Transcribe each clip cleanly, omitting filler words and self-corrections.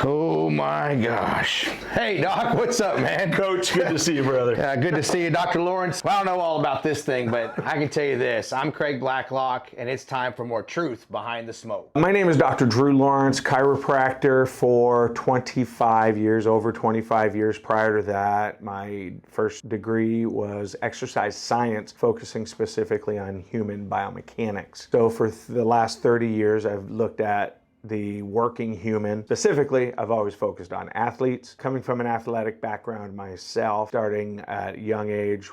Oh my gosh. Hey Doc, what's up, man? Coach, good to see you, brother. Good to see you, Dr. Lawrence. Well, I don't know all about this thing, but I can tell you this. I'm Craig Blacklock, and it's time for more truth behind the smoke. My name is Dr. Drew Lawrence, chiropractor for 25 years, over 25 years. Prior to that, my first degree was exercise science, focusing specifically on human biomechanics. So for the last 30 years, I've looked at the working human. Specifically, I've always focused on athletes. Coming from an athletic background myself, starting at a young age,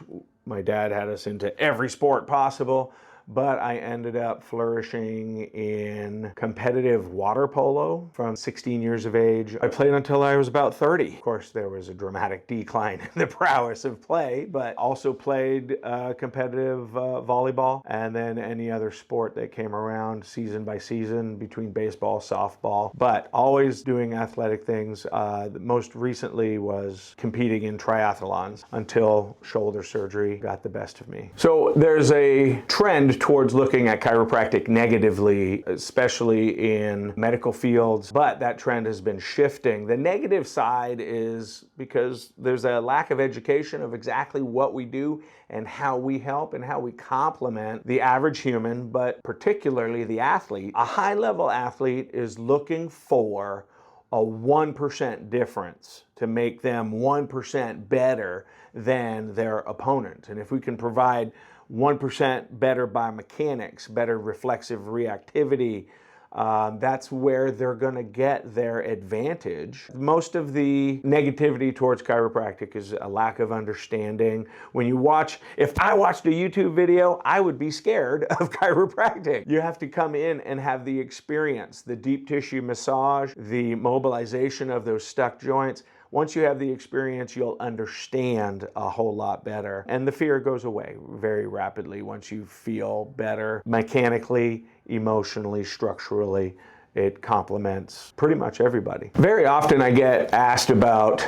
my dad had us into every sport possible, but I ended up flourishing in competitive water polo from 16 years of age. I played until I was about 30. Of course, there was a dramatic decline in the prowess of play, but also played competitive volleyball and then any other sport that came around season by season between baseball, softball, but always doing athletic things. Most recently was competing in triathlons until shoulder surgery got the best of me. So there's a trend towards looking at chiropractic negatively, especially in medical fields, but that trend has been shifting. The negative side is because there's a lack of education of exactly what we do and how we help and how we complement the average human, but particularly the athlete. A high-level athlete is looking for a 1% difference to make them 1% better than their opponent. And if we can provide 1% better biomechanics, better reflexive reactivity, that's where they're going to get their advantage. Most of the negativity towards chiropractic is a lack of understanding. When you watch, if I watched a YouTube video, I would be scared of chiropractic. You have to come in and have the experience, the deep tissue massage, the mobilization of those stuck joints. Once you have the experience, you'll understand a whole lot better. And the fear goes away very rapidly once you feel better mechanically, emotionally, structurally. It complements pretty much everybody. Very often I get asked about,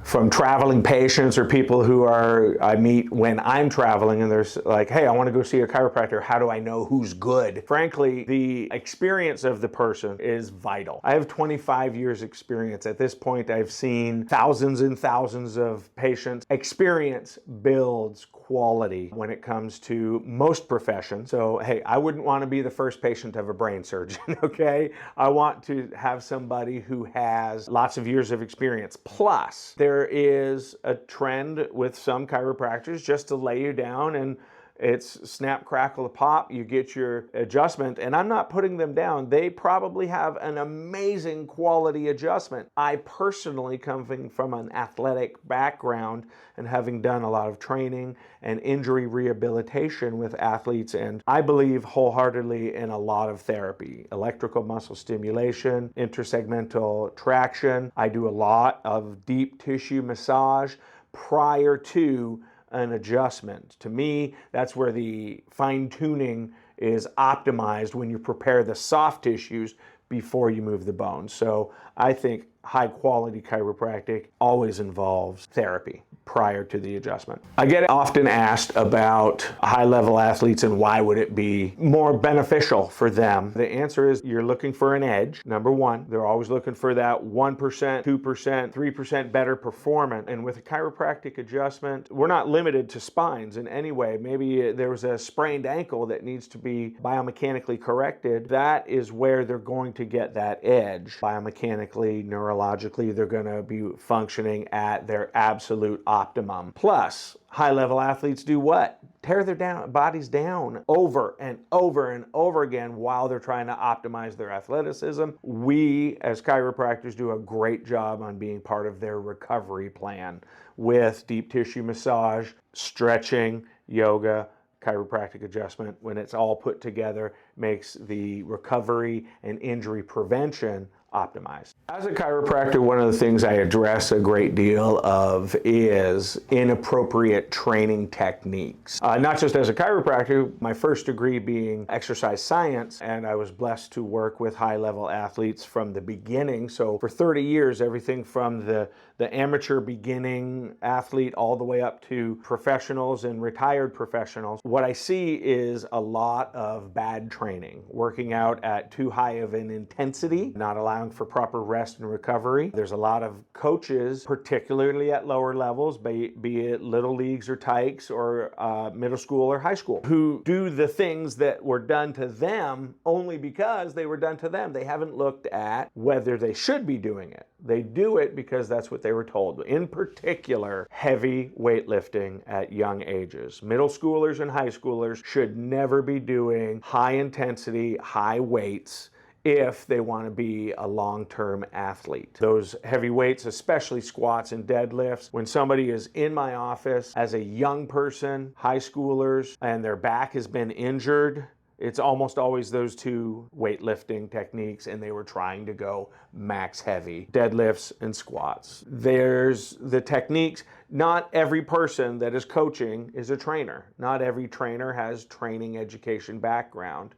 from traveling patients or people who I meet when I'm traveling, and there's like, hey, I want to go see a chiropractor. How do I know who's good? Frankly, the experience of the person is vital. I have 25 years experience. At this point, I've seen thousands and thousands of patients. Experience builds quality when it comes to most professions. So, hey, I wouldn't want to be the first patient of a brain surgeon, okay? I want to have somebody who has lots of years of experience. Plus, there is a trend with some chiropractors just to lay you down and it's snap, crackle, pop, you get your adjustment, and I'm not putting them down. They probably have an amazing quality adjustment. I personally, coming from an athletic background and having done a lot of training and injury rehabilitation with athletes, and I believe wholeheartedly in a lot of therapy, electrical muscle stimulation, intersegmental traction. I do a lot of deep tissue massage prior to an adjustment. To me, that's where the fine-tuning is optimized, when you prepare the soft tissues before you move the bone. So I think high-quality chiropractic always involves therapy prior to the adjustment. I get often asked about high-level athletes and why would it be more beneficial for them. The answer is you're looking for an edge. Number one, they're always looking for that 1%, 2%, 3% better performance. And with a chiropractic adjustment, we're not limited to spines in any way. Maybe there was a sprained ankle that needs to be biomechanically corrected. That is where they're going to get that edge. Biomechanically, neurologically, they're going to be functioning at their absolute optimum. Plus, high-level athletes do what? Tear their bodies down over and over and over again while they're trying to optimize their athleticism. We, as chiropractors, do a great job on being part of their recovery plan with deep tissue massage, stretching, yoga, chiropractic adjustment. When it's all put together, makes the recovery and injury prevention optimized. As a chiropractor, one of the things I address a great deal of is inappropriate training techniques. Not just as a chiropractor, my first degree being exercise science, and I was blessed to work with high-level athletes from the beginning. So for 30 years, everything from the amateur beginning athlete all the way up to professionals and retired professionals. What I see is a lot of bad training, working out at too high of an intensity, not allowing allowing for proper rest and recovery. There's a lot of coaches, particularly at lower levels, be it little leagues or tykes or middle school or high school, who do the things that were done to them only because they were done to them. They haven't looked at whether they should be doing it. They do it because that's what they were told. In particular, heavy weightlifting at young ages. Middle schoolers and high schoolers should never be doing high intensity, high weights if they want to be a long-term athlete. Those heavy weights, especially squats and deadlifts, when somebody is in my office as a young person, high schoolers, and their back has been injured, it's almost always those two weightlifting techniques, and they were trying to go max heavy, deadlifts and squats. There's the techniques. Not every person that is coaching is a trainer. Not every trainer has training education background.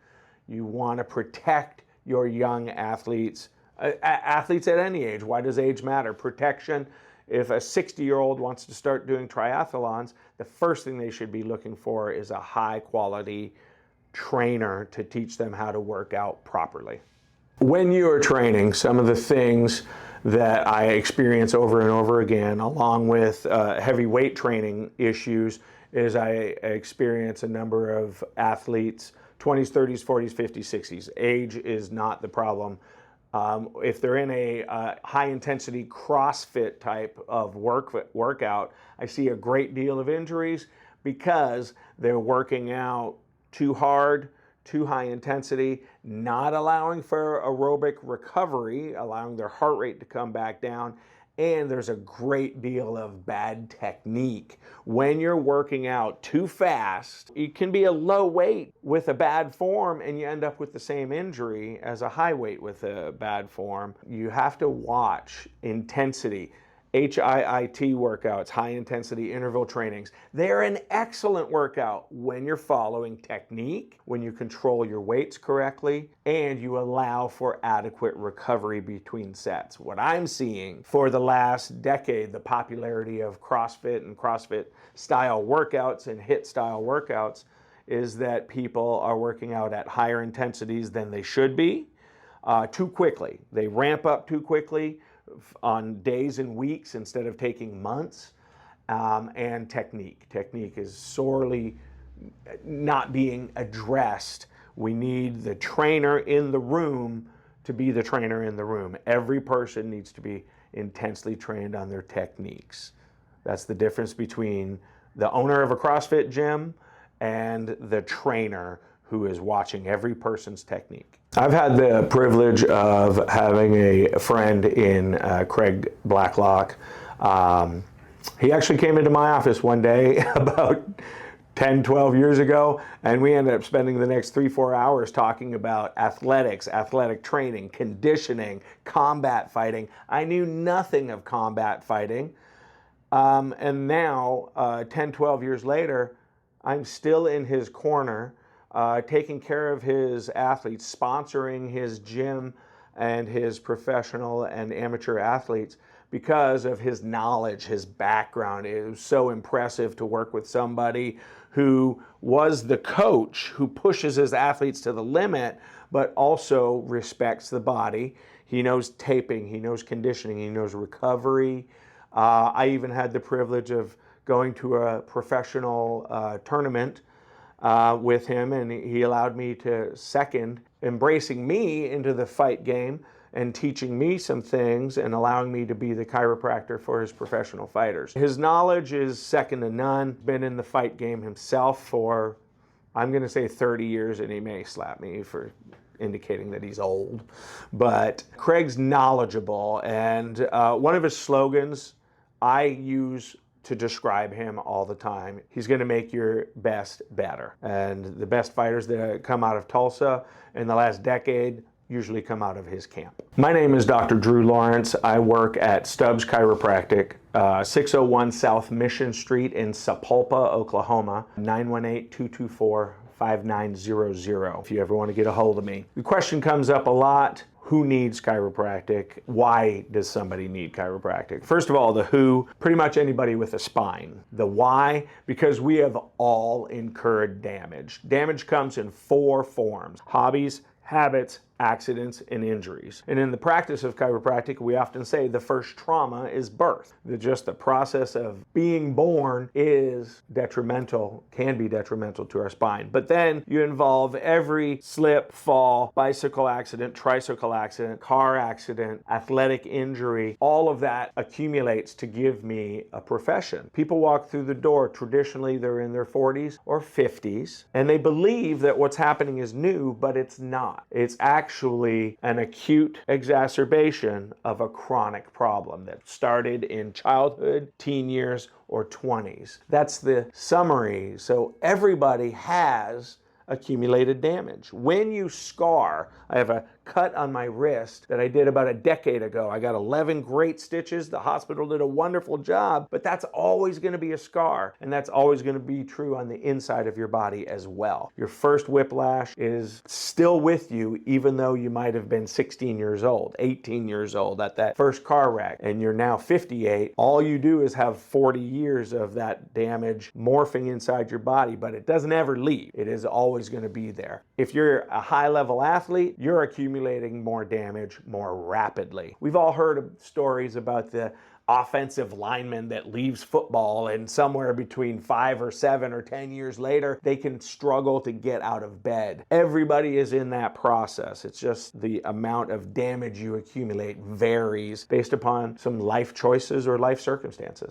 You want to protect your young athletes, athletes at any age. Why does age matter? Protection. If a 60-year-old wants to start doing triathlons, the first thing they should be looking for is a high quality trainer to teach them how to work out properly. When you are training, some of the things that I experience over and over again, along with heavy weight training issues, is I experience a number of athletes, 20s, 30s, 40s, 50s, 60s. Age is not the problem. If they're in a high intensity CrossFit type of workout, I see a great deal of injuries because they're working out too hard, too high intensity, not allowing for aerobic recovery, allowing their heart rate to come back down, and there's a great deal of bad technique. When you're working out too fast, it can be a low weight with a bad form and you end up with the same injury as a high weight with a bad form. You have to watch intensity. HIIT workouts, high intensity interval trainings. They're an excellent workout when you're following technique, when you control your weights correctly, and you allow for adequate recovery between sets. What I'm seeing for the last decade, the popularity of CrossFit and CrossFit style workouts and HIIT style workouts, is that people are working out at higher intensities than they should be, too quickly. They ramp up too quickly on days and weeks instead of taking months, and technique. Technique is sorely not being addressed. We need the trainer in the room to be the trainer in the room. Every person needs to be intensely trained on their techniques. That's the difference between the owner of a CrossFit gym and the trainer who is watching every person's technique. I've had the privilege of having a friend in Craig Blacklock. He actually came into my office one day about 10, 12 years ago, and we ended up spending the next 3-4 hours talking about athletics, athletic training, conditioning, combat fighting. I knew nothing of combat fighting, and now, 10, 12 years later, I'm still in his corner, taking care of his athletes, sponsoring his gym and his professional and amateur athletes because of his knowledge, his background. It was so impressive to work with somebody who was the coach who pushes his athletes to the limit, but also respects the body. He knows taping, he knows conditioning, he knows recovery. I even had the privilege of going to a professional tournament with him, and he allowed me to second, embracing me into the fight game and teaching me some things and allowing me to be the chiropractor for his professional fighters. His knowledge is second to none. Been in the fight game himself for, I'm going to say 30 years, and he may slap me for indicating that he's old. But Craig's knowledgeable, and one of his slogans I use to describe him all the time: he's going to make your best better. And the best fighters that come out of Tulsa in the last decade usually come out of his camp. My name is Dr. Drew Lawrence. I work at Stubbs Chiropractic, 601 South Mission Street in Sapulpa, Oklahoma, 918-224-5900 if you ever want to get a hold of me. The question comes up a lot: who needs chiropractic? Why does somebody need chiropractic? First of all, the who, pretty much anybody with a spine. The why, because we have all incurred damage. Damage comes in 4 forms: hobbies, habits, accidents and injuries. And in the practice of chiropractic, we often say the first trauma is birth. Just the process of being born is detrimental, can be detrimental to our spine. But then you involve every slip, fall, bicycle accident, tricycle accident, car accident, athletic injury. All of that accumulates to give me a profession. People walk through the door, traditionally they're in their 40s or 50s, and they believe that what's happening is new, but it's not. It's actually an acute exacerbation of a chronic problem that started in childhood, teen years, or 20s. That's the summary. So everybody has accumulated damage. When you scar, I have a cut on my wrist that I did about a decade ago. I got 11 great stitches. The hospital did a wonderful job, but that's always going to be a scar, and that's always going to be true on the inside of your body as well. Your first whiplash is still with you, even though you might have been 16 years old, 18 years old at that first car wreck, and you're now 58. All you do is have 40 years of that damage morphing inside your body, but it doesn't ever leave. It is always going to be there. If you're a high-level athlete, you're accumulating more damage more rapidly. We've all heard of stories about the offensive lineman that leaves football and somewhere between 5 or 7 or 10 years later, they can struggle to get out of bed. Everybody is in that process. It's just the amount of damage you accumulate varies based upon some life choices or life circumstances.